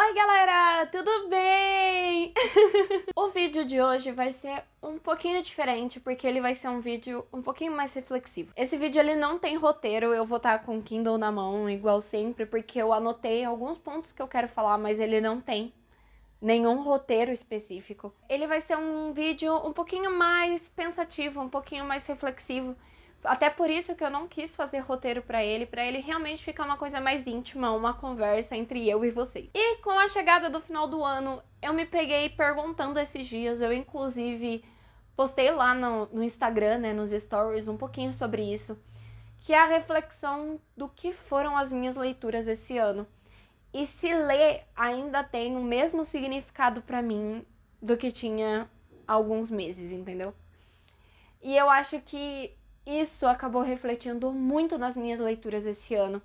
Oi galera, tudo bem? O vídeo de hoje vai ser um pouquinho diferente porque ele vai ser um vídeo um pouquinho mais reflexivo. Esse vídeo ele não tem roteiro, eu vou estar com o Kindle na mão igual sempre porque eu anotei alguns pontos que eu quero falar, mas ele não tem nenhum roteiro específico. Ele vai ser um vídeo um pouquinho mais pensativo, um pouquinho mais reflexivo. Até por isso que eu não quis fazer roteiro pra ele realmente ficar uma coisa mais íntima, uma conversa entre eu e vocês. E com a chegada do final do ano, eu me peguei perguntando esses dias, eu inclusive postei lá no Instagram, né, nos stories, um pouquinho sobre isso, que é a reflexão do que foram as minhas leituras esse ano. E se ler ainda tem o mesmo significado pra mim do que tinha há alguns meses, entendeu? E eu acho que isso acabou refletindo muito nas minhas leituras esse ano.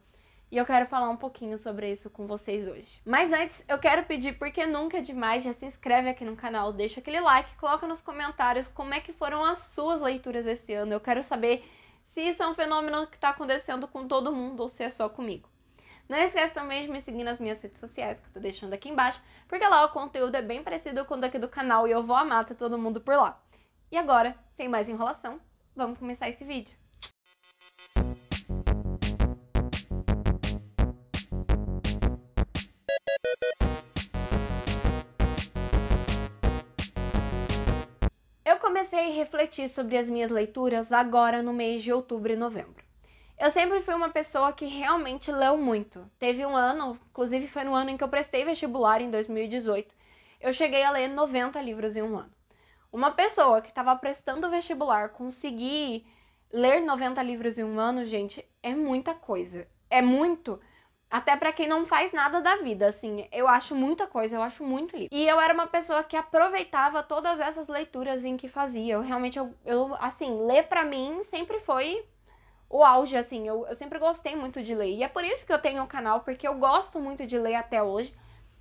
E eu quero falar um pouquinho sobre isso com vocês hoje. Mas antes, eu quero pedir, porque nunca é demais, já se inscreve aqui no canal, deixa aquele like, coloca nos comentários como é que foram as suas leituras esse ano. Eu quero saber se isso é um fenômeno que tá acontecendo com todo mundo ou se é só comigo. Não esquece também de me seguir nas minhas redes sociais, que eu tô deixando aqui embaixo, porque lá o conteúdo é bem parecido com o daqui do canal e eu vou amar ter todo mundo por lá. E agora, sem mais enrolação, vamos começar esse vídeo. Eu comecei a refletir sobre as minhas leituras agora no mês de outubro e novembro. Eu sempre fui uma pessoa que realmente leu muito. Teve um ano, inclusive foi no ano em que eu prestei vestibular, em 2018, eu cheguei a ler 90 livros em um ano. Uma pessoa que estava prestando vestibular conseguir ler 90 livros em um ano, gente, é muita coisa. É muito, até pra quem não faz nada da vida, assim, eu acho muita coisa, eu acho muito livro. E eu era uma pessoa que aproveitava todas essas leituras em que fazia. Eu realmente, assim, ler pra mim sempre foi o auge, assim, eu sempre gostei muito de ler. E é por isso que eu tenho um canal, porque eu gosto muito de ler até hoje.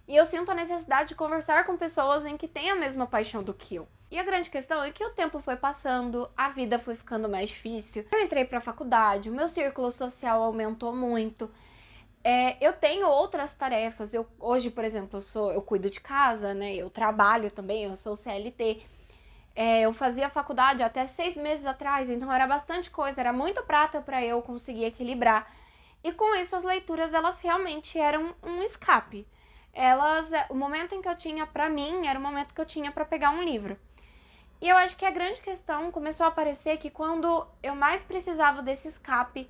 E eu sinto a necessidade de conversar com pessoas em que têm a mesma paixão do que eu. E a grande questão é que o tempo foi passando, a vida foi ficando mais difícil. Eu entrei pra faculdade, o meu círculo social aumentou muito. Eu tenho outras tarefas. Hoje, por exemplo, eu cuido de casa, né? Eu trabalho também, eu sou CLT. Eu fazia faculdade até 6 meses atrás, então era bastante coisa, era muito prato pra eu conseguir equilibrar. E com isso as leituras, elas realmente eram um escape. O momento em que eu tinha pra mim, era o momento que eu tinha pra pegar um livro. E eu acho que a grande questão começou a aparecer que quando eu mais precisava desse escape,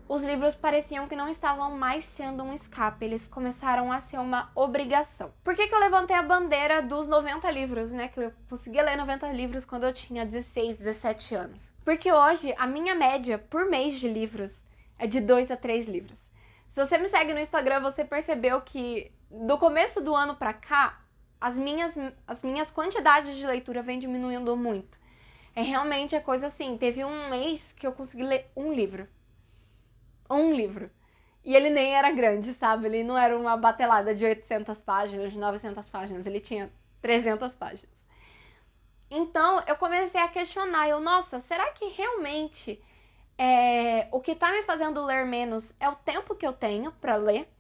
os livros pareciam que não estavam mais sendo um escape, eles começaram a ser uma obrigação. Por que eu levantei a bandeira dos 90 livros, né? Que eu conseguia ler 90 livros quando eu tinha 16, 17 anos. Porque hoje a minha média por mês de livros é de 2 a 3 livros. Se você me segue no Instagram, você percebeu que do começo do ano pra cá, as minhas quantidades de leitura vêm diminuindo muito. Realmente é coisa assim, teve um mês que eu consegui ler um livro. Um livro. E ele nem era grande, sabe? Ele não era uma batelada de 800 páginas, de 900 páginas, ele tinha 300 páginas. Então, eu comecei a questionar, nossa, será que realmente o que tá me fazendo ler menos é o tempo que eu tenho pra ler?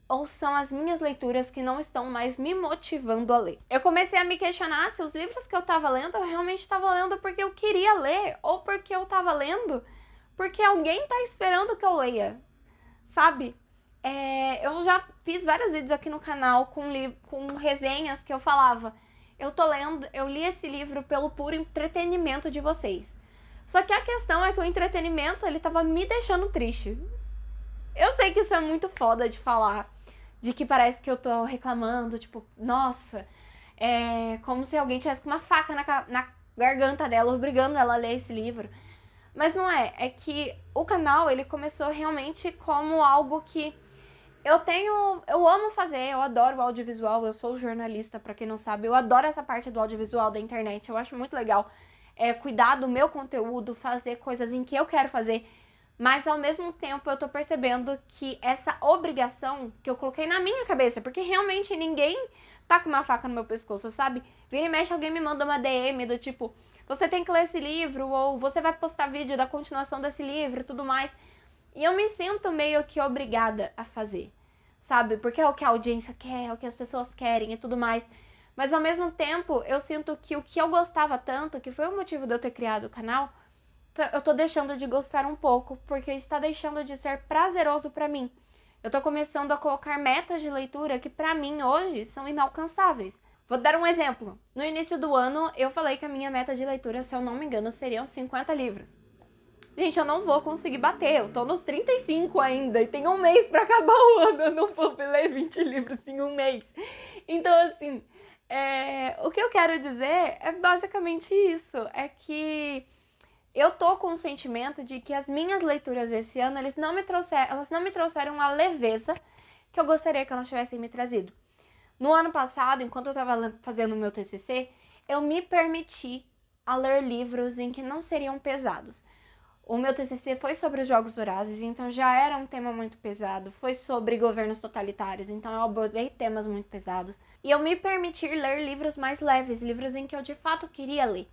Ou são as minhas leituras que não estão mais me motivando a ler? Eu comecei a me questionar se os livros que eu tava lendo, eu realmente estava lendo porque eu queria ler, ou porque eu tava lendo porque alguém tá esperando que eu leia, sabe? Eu já fiz vários vídeos aqui no canal com resenhas que eu falava, eu li esse livro pelo puro entretenimento de vocês. Só que a questão é que o entretenimento, ele tava me deixando triste. Eu sei que isso é muito foda de falar, de que parece que eu tô reclamando, tipo, nossa, como se alguém tivesse com uma faca na garganta dela, obrigando ela a ler esse livro. Mas não é que o canal, ele começou realmente como algo que eu amo fazer, eu adoro o audiovisual, eu sou jornalista, pra quem não sabe, eu adoro essa parte do audiovisual da internet, eu acho muito legal cuidar do meu conteúdo, fazer coisas em que eu quero fazer, mas ao mesmo tempo eu tô percebendo que essa obrigação que eu coloquei na minha cabeça, porque realmente ninguém tá com uma faca no meu pescoço, sabe? Vira e mexe, alguém me manda uma DM do tipo, você tem que ler esse livro, ou você vai postar vídeo da continuação desse livro e tudo mais. E eu me sinto meio que obrigada a fazer, sabe? Porque é o que a audiência quer, é o que as pessoas querem e tudo mais. Mas ao mesmo tempo, eu sinto que o que eu gostava tanto, que foi o motivo de eu ter criado o canal, eu tô deixando de gostar um pouco, porque está deixando de ser prazeroso pra mim. Eu tô começando a colocar metas de leitura que pra mim hoje são inalcançáveis. Vou dar um exemplo. No início do ano, eu falei que a minha meta de leitura, se eu não me engano, seriam 50 livros. Gente, eu não vou conseguir bater, eu tô nos 35 ainda e tem um mês pra acabar o ano, eu não vou ler 20 livros em um mês. Então, assim, o que eu quero dizer é basicamente isso, é que eu tô com o sentimento de que as minhas leituras esse ano, elas não me trouxeram a leveza que eu gostaria que elas tivessem me trazido. No ano passado, enquanto eu tava fazendo o meu TCC, eu me permiti a ler livros em que não seriam pesados. O meu TCC foi sobre os Jogos Vorazes, então já era um tema muito pesado. Foi sobre governos totalitários, então eu abordei temas muito pesados. E eu me permiti ler livros mais leves, livros em que eu de fato queria ler.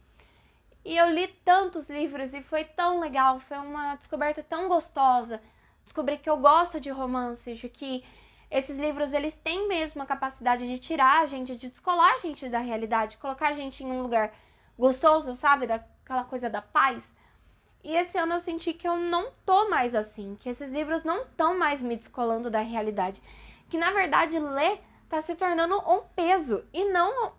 E eu li tantos livros e foi tão legal, foi uma descoberta tão gostosa. Descobri que eu gosto de romances, de que esses livros eles têm mesmo a capacidade de tirar a gente, de descolar a gente da realidade, colocar a gente em um lugar gostoso, sabe? Daquela coisa da paz. E esse ano eu senti que eu não tô mais assim, que esses livros não estão mais me descolando da realidade. Que na verdade ler tá se tornando um peso e não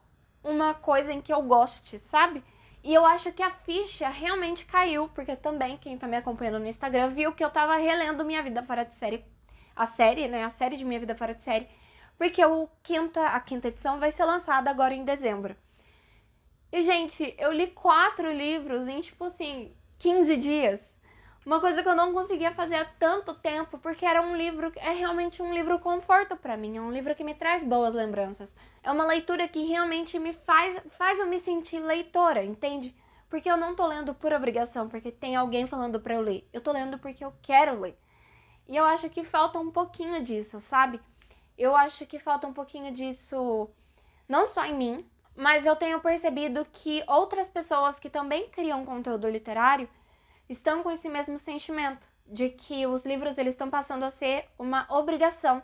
uma coisa em que eu goste, sabe? E eu acho que a ficha realmente caiu, porque também quem tá me acompanhando no Instagram viu que eu tava relendo Minha Vida Fora de Série, a série de Minha Vida Fora de Série, porque a quinta edição vai ser lançada agora em dezembro. E, gente, eu li 4 livros em, tipo assim, 15 dias. Uma coisa que eu não conseguia fazer há tanto tempo, porque era um livro, é realmente um livro conforto pra mim, é um livro que me traz boas lembranças. É uma leitura que realmente me faz eu me sentir leitora, entende? Porque eu não tô lendo por obrigação, porque tem alguém falando pra eu ler. Eu tô lendo porque eu quero ler. E eu acho que falta um pouquinho disso, sabe? Eu acho que falta um pouquinho disso, não só em mim, mas eu tenho percebido que outras pessoas que também criam conteúdo literário estão com esse mesmo sentimento, de que os livros eles estão passando a ser uma obrigação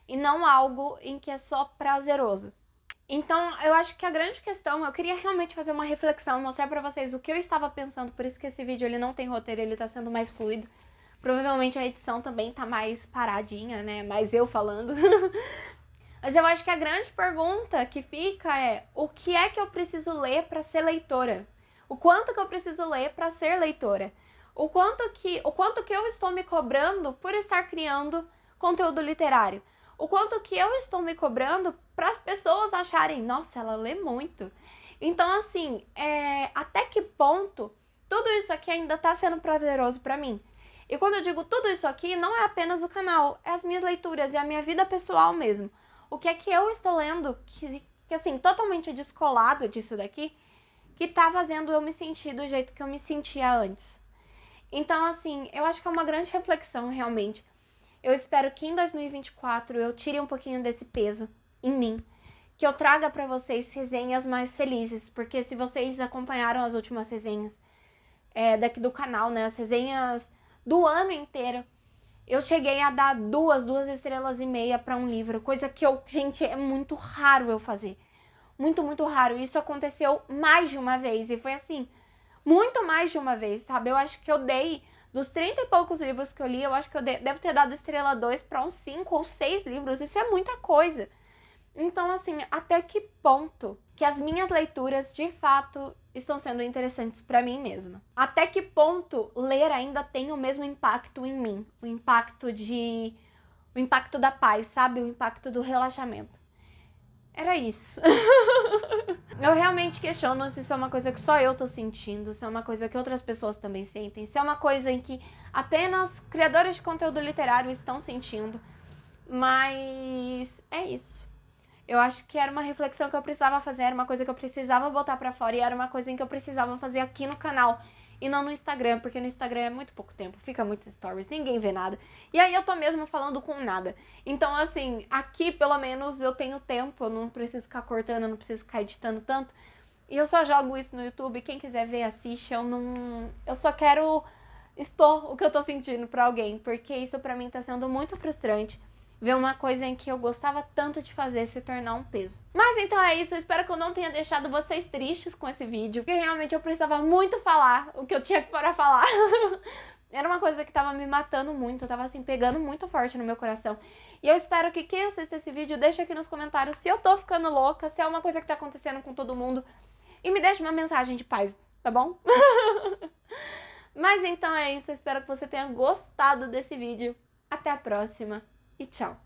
e não algo em que é só prazeroso. Então, eu acho que a grande questão, eu queria realmente fazer uma reflexão, mostrar pra vocês o que eu estava pensando, por isso que esse vídeo ele não tem roteiro, ele tá sendo mais fluido. Provavelmente a edição também tá mais paradinha, né, mais eu falando. Mas eu acho que a grande pergunta que fica é, o que é que eu preciso ler pra ser leitora? O quanto que eu preciso ler pra ser leitora? O quanto que eu estou me cobrando por estar criando conteúdo literário? O quanto que eu estou me cobrando para as pessoas acharem, nossa, ela lê muito. Então, assim, até que ponto tudo isso aqui ainda está sendo prazeroso para mim? E quando eu digo tudo isso aqui, não é apenas o canal, é as minhas leituras, é a minha vida pessoal mesmo. O que é que eu estou lendo que assim, totalmente descolado disso daqui, que tá fazendo eu me sentir do jeito que eu me sentia antes. Então, assim, eu acho que é uma grande reflexão, realmente. Eu espero que em 2024 eu tire um pouquinho desse peso em mim, que eu traga pra vocês resenhas mais felizes, porque se vocês acompanharam as últimas resenhas daqui do canal, né, as resenhas do ano inteiro, eu cheguei a dar 2 estrelas e meia pra um livro, coisa que gente, é muito raro eu fazer. Muito, muito raro. Isso aconteceu mais de uma vez e foi assim, muito mais de uma vez, sabe? Eu acho que eu dei, dos 30 e poucos livros que eu li, eu acho que eu devo ter dado estrela 2 para uns 5 ou 6 livros. Isso é muita coisa. Então, assim, até que ponto que as minhas leituras, de fato, estão sendo interessantes para mim mesma? Até que ponto ler ainda tem o mesmo impacto em mim? O impacto da paz, sabe? O impacto do relaxamento. Era isso. Eu realmente questiono se isso é uma coisa que só eu tô sentindo, se é uma coisa que outras pessoas também sentem, se é uma coisa em que apenas criadores de conteúdo literário estão sentindo. Mas é isso. Eu acho que era uma reflexão que eu precisava fazer, era uma coisa que eu precisava botar pra fora e era uma coisa em que eu precisava fazer aqui no canal. E não no Instagram, porque no Instagram é muito pouco tempo, fica muitos stories, ninguém vê nada. E aí eu tô mesmo falando com nada. Então, assim, aqui pelo menos eu tenho tempo, eu não preciso ficar cortando, eu não preciso ficar editando tanto. E eu só jogo isso no YouTube, quem quiser ver, assiste. Eu só quero expor o que eu tô sentindo pra alguém, porque isso pra mim tá sendo muito frustrante. ver uma coisa em que eu gostava tanto de fazer se tornar um peso. Mas então é isso, eu espero que eu não tenha deixado vocês tristes com esse vídeo, porque realmente eu precisava muito falar o que eu tinha para falar. Era uma coisa que tava me matando muito, eu tava assim, pegando muito forte no meu coração. E eu espero que quem assiste esse vídeo deixe aqui nos comentários se eu tô ficando louca, se é uma coisa que tá acontecendo com todo mundo. E me deixe uma mensagem de paz, tá bom? Mas então é isso, eu espero que você tenha gostado desse vídeo. Até a próxima e tchau!